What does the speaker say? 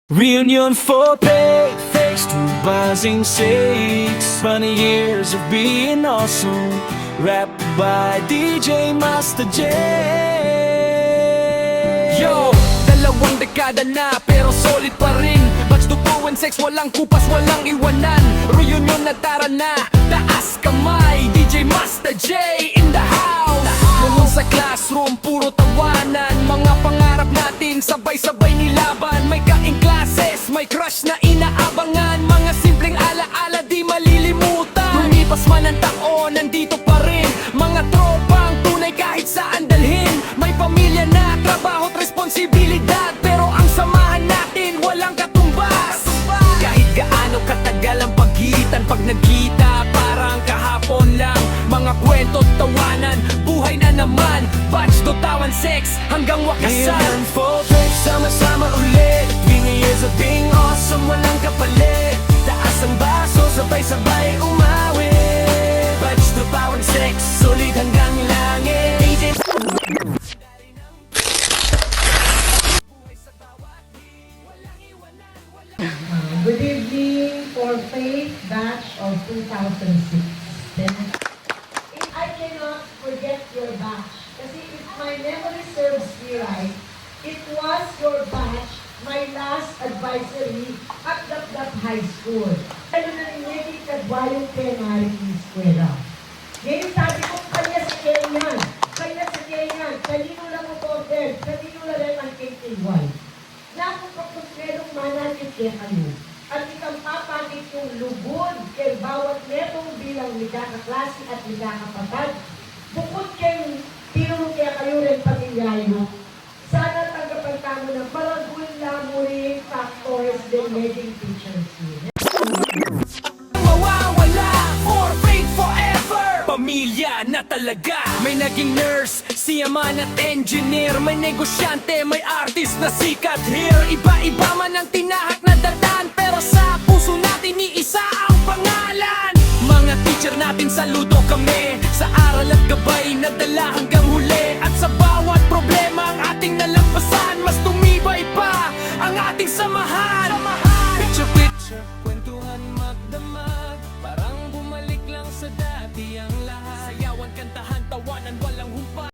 Reunion for pay, thanks to buzzing sakes. Funny years of being awesome, rapped by DJ Master J. Yo, dalawang dekada na pero solid pa rin. Batch 226, walang kupas, walang iwanan. Reunion na tara na, taas kamay. DJ Master J in the house. Noon sa classroom, puro tawanan. Mga pangarap natin, sabay-sabay nilaban. May kaing classes, may crush na inaabangan. Mga simpleng alaala, di malilimutan. Lumipas man ang taon, nandito pa rin. Mga tropang tunay kahit saan dalhin. May pamilya na, trabaho't responsibilidad. Pero ang samahan natin, walang katumbas. Kahit gaano katagal ang pagitan, pag nagkita, parang kahapon lang. Mga kwento't tawanan, buhay na naman. Batch 2006 hanggang wakasan. Reunion for pay, sama-sama ulit. Being years of being awesome, walang kapalit. Taas ang baso, sabay-sabay umawit. Batch 2006, solid hanggang langit. DJ Good evening for Faith Batch of 2006. If I cannot forget your batch, kasi if my memory serves me right, it was your batch, my last advisory at Dapdap High School. Ano na rin kadwayong penari ng eskwela. Ngayon sabi ko, kanya sa Kenyan, kanino lang mo order, kanino lang rin ang KKY. Nakapagpapos merong managit kaya kayo. At ikang papagit yung lubod kay bawat netong bilang nagkakaklase at nagkakapatad. Bukod kay tinuro kaya kayo rin pamilyayo. Sana tagapan kamo ng barangul lamuri factors din making teachers here. Mawawala for faith forever. Pamilya na talaga. May naging nurse, siyaman at engineer. May negosyante, may artist na sikat here. Iba-iba man ang tinahak na dadaan, pero sa puso natin iisa ang pangalan. Mga teacher natin, saludo kami. Sa aral at gabay, nadala hanggang huli. At sa bawat problema ang ating nalampasan, mas tumibay pa ang ating samahan. Picture, picture